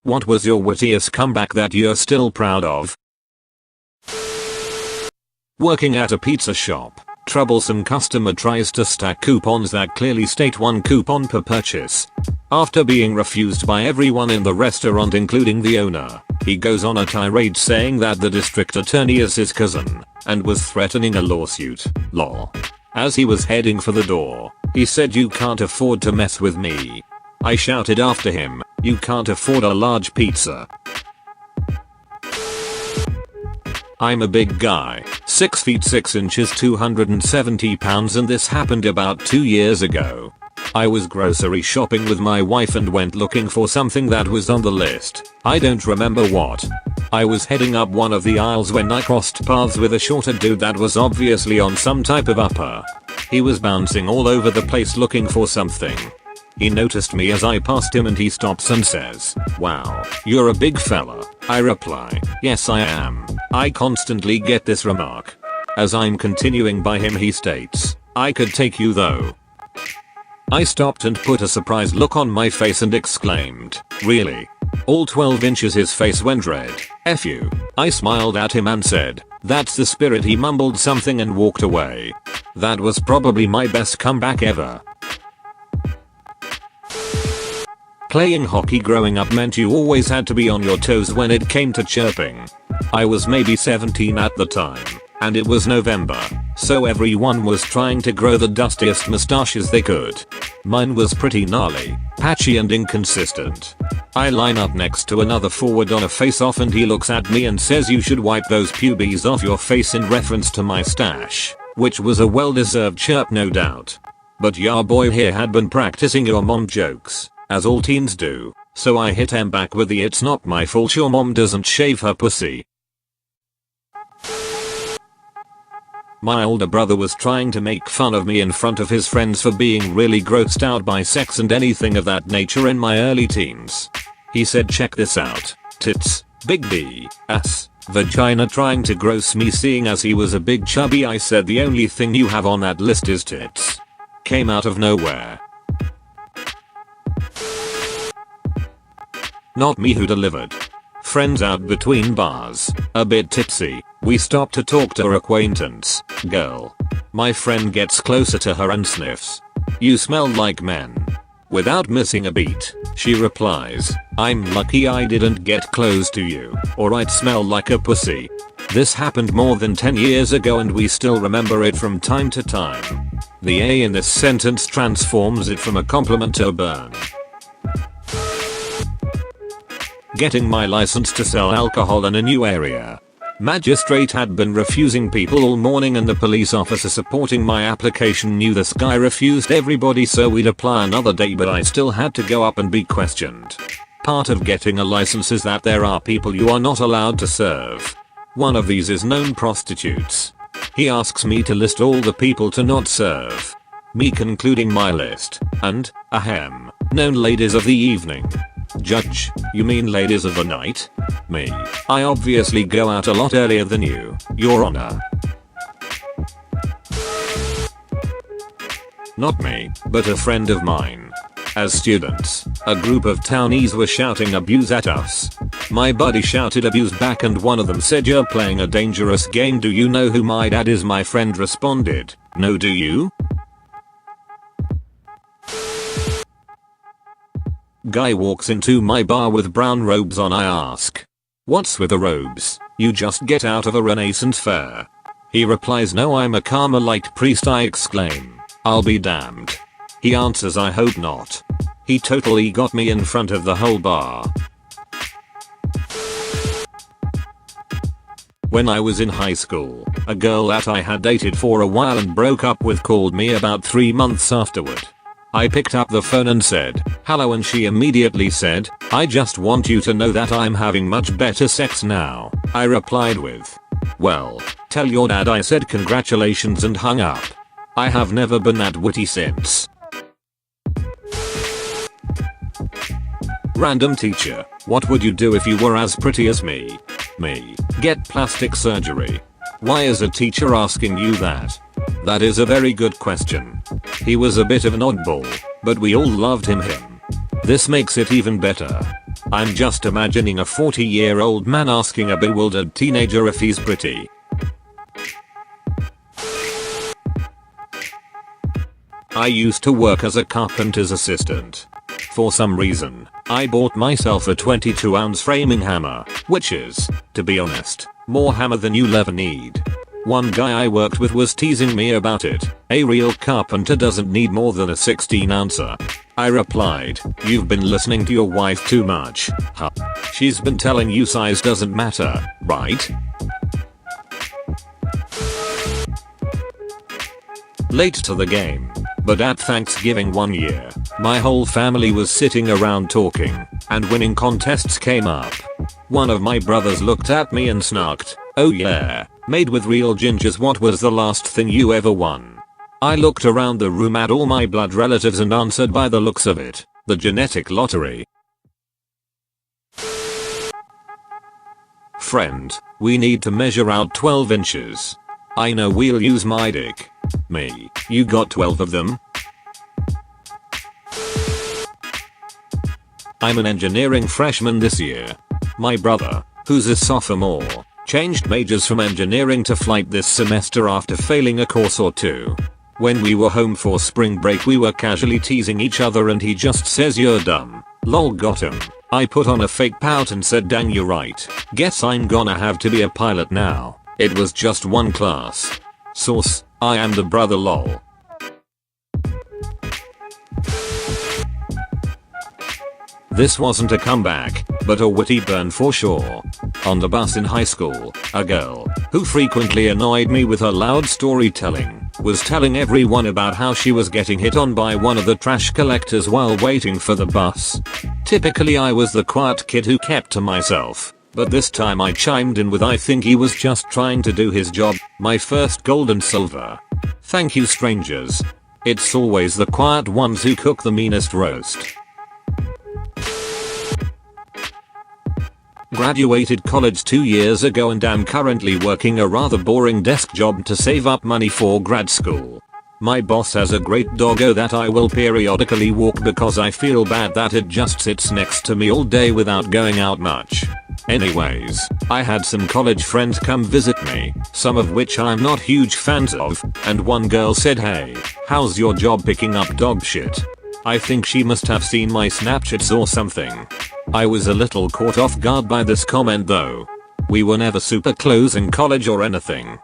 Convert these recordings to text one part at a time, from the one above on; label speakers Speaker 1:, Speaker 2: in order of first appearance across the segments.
Speaker 1: What was your wittiest comeback that you're still proud of? Working at a pizza shop, troublesome customer tries to stack coupons that clearly state 1 coupon per purchase. After being refused by everyone in the restaurant including the owner, he goes on a tirade saying that the district attorney is his cousin and was threatening a lawsuit. Lol. As he was heading for the door, he said, "You can't afford to mess with me." I shouted after him, "You can't afford a large pizza." I'm a big guy, 6 feet 6 inches 270 pounds, and this happened about 2 years ago. I was grocery shopping with my wife and went looking for something that was on the list. I don't remember what. I was heading up one of the aisles when I crossed paths with a shorter dude that was obviously on some type of upper. He was bouncing all over the place looking for something. He noticed me as I passed him and he stops and says, "Wow, you're a big fella." I reply, "Yes I am." I constantly get this remark. As I'm continuing by him he states, "I could take you though." I stopped and put a surprised look on my face and exclaimed, "Really?" All 12 inches his face went red. "F you." I smiled at him and said, "That's the spirit." He mumbled something and walked away. That was probably my best comeback ever. Playing hockey growing up meant you always had to be on your toes when it came to chirping. I was maybe 17 at the time, and it was November, so everyone was trying to grow the dustiest mustaches they could. Mine was pretty gnarly, patchy and inconsistent. I line up next to another forward on a face-off and he looks at me and says, "You should wipe those pubes off your face," in reference to my stash, which was a well-deserved chirp no doubt. But ya boy here had been practicing your mom jokes, as all teens do, so I hit him back with the "It's not my fault your mom doesn't shave her pussy." My older brother was trying to make fun of me in front of his friends for being really grossed out by sex and anything of that nature in my early teens. He said, "Check this out. Tits, big B, ass, vagina," trying to gross me seeing as he was a big chubby. I said, "The only thing you have on that list is tits." Came out of nowhere. Not me who delivered. Friends out between bars, a bit tipsy, we stop to talk to her acquaintance, girl. My friend gets closer to her and sniffs. "You smell like men." Without missing a beat, she replies, "I'm lucky I didn't get close to you, or I'd smell like a pussy." This happened more than 10 years ago and we still remember it from time to time. The A in this sentence transforms it from a compliment to a burn. Getting my license to sell alcohol in a new area. Magistrate had been refusing people all morning and the police officer supporting my application knew this guy refused everybody, so we'd apply another day, but I still had to go up and be questioned. Part of getting a license is that there are people you are not allowed to serve. One of these is known prostitutes. He asks me to list all the people to not serve. Me concluding my list, and, ahem, known ladies of the evening. Judge, you mean ladies of the night? Me, I obviously go out a lot earlier than you, Your Honor. Not me, but a friend of mine. As students, a group of townies were shouting abuse at us. My buddy shouted abuse back and one of them said, "You're playing a dangerous game. Do you know who my dad is?" My friend responded, "No, do you?" Guy walks into my bar with brown robes on. I ask, "What's with the robes? You just get out of a Renaissance fair." He replies, "No, I'm a Carmelite priest." I exclaim, "I'll be damned." He answers, "I hope not." He totally got me in front of the whole bar. When I was in high school, a girl that I had dated for a while and broke up with called me about 3 months afterward. I picked up the phone and said, "Hello," and she immediately said, "I just want you to know that I'm having much better sex now." I replied with, "Well, tell your dad I said congratulations," and hung up. I have never been that witty since. Random teacher, what would you do if you were as pretty as me? Me, get plastic surgery. Why is a teacher asking you that? That is a very good question. He was a bit of an oddball, but we all loved him. This makes it even better. I'm just imagining a 40-year-old man asking a bewildered teenager if he's pretty. I used to work as a carpenter's assistant. For some reason, I bought myself a 22-ounce framing hammer, which is, to be honest, more hammer than you'll ever need. One guy I worked with was teasing me about it. A real carpenter doesn't need more than a 16-ouncer. I replied, "You've been listening to your wife too much, huh? She's been telling you size doesn't matter, right?" Late to the game, but at Thanksgiving one year, my whole family was sitting around talking, and winning contests came up. One of my brothers looked at me and snarked, "Oh yeah, made with real gingers, what was the last thing you ever won?" I looked around the room at all my blood relatives and answered by the looks of it, "The genetic lottery." Friend, we need to measure out 12 inches. I know we'll use my dick. Me, you got 12 of them? I'm an engineering freshman this year. My brother, who's a sophomore, changed majors from engineering to flight this semester after failing a course or two. When we were home for spring break we were casually teasing each other and he just says, "You're dumb. Lol, got him." I put on a fake pout and said, "Dang, you're right. Guess I'm gonna have to be a pilot now. It was just one class." Source, I am the brother, lol. This wasn't a comeback, but a witty burn for sure. On the bus in high school, a girl, who frequently annoyed me with her loud storytelling, was telling everyone about how she was getting hit on by one of the trash collectors while waiting for the bus. Typically I was the quiet kid who kept to myself, but this time I chimed in with, "I think he was just trying to do his job." My first gold and silver. Thank you, strangers. It's always the quiet ones who cook the meanest roast. Graduated college 2 years ago and am currently working a rather boring desk job to save up money for grad school. My boss has a great doggo that I will periodically walk because I feel bad that it just sits next to me all day without going out much. Anyways, I had some college friends come visit me, some of which I'm not huge fans of, and one girl said, "Hey, how's your job picking up dog shit?" I think she must have seen my Snapchats or something. I was a little caught off guard by this comment though. We were never super close in college or anything.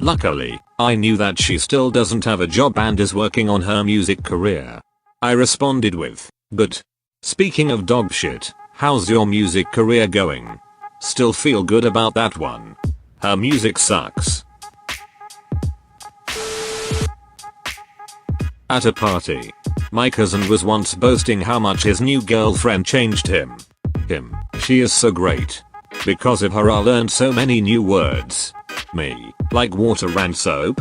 Speaker 1: Luckily, I knew that she still doesn't have a job and is working on her music career. I responded with, "But speaking of dog shit, how's your music career going? Still feel good about that one? Her music sucks." At a party, my cousin was once boasting how much his new girlfriend changed him. She is so great. Because of her I learned so many new words. Me, like water and soap.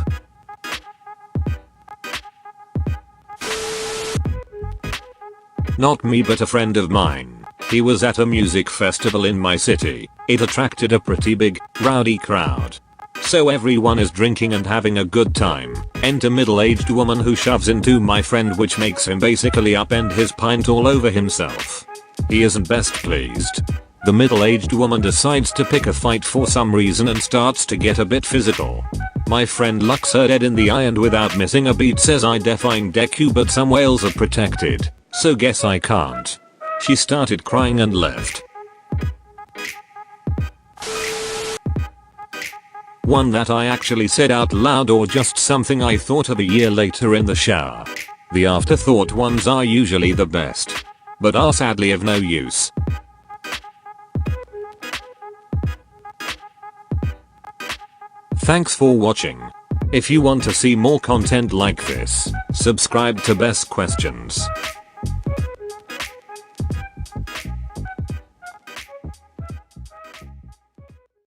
Speaker 1: Not me but a friend of mine. He was at a music festival in my city. It attracted a pretty big, rowdy crowd. So everyone is drinking and having a good time. Enter middle-aged woman who shoves into my friend, which makes him basically upend his pint all over himself. He isn't best pleased. The middle-aged woman decides to pick a fight for some reason and starts to get a bit physical. My friend looks her dead in the eye and without missing a beat says, "I define deck you, but some whales are protected, so guess I can't." She started crying and left. One that I actually said out loud or just something I thought of a year later in the shower. The afterthought ones are usually the best, but are sadly of no use. Thanks for watching. If you want to see more content like this, subscribe to Best Questions.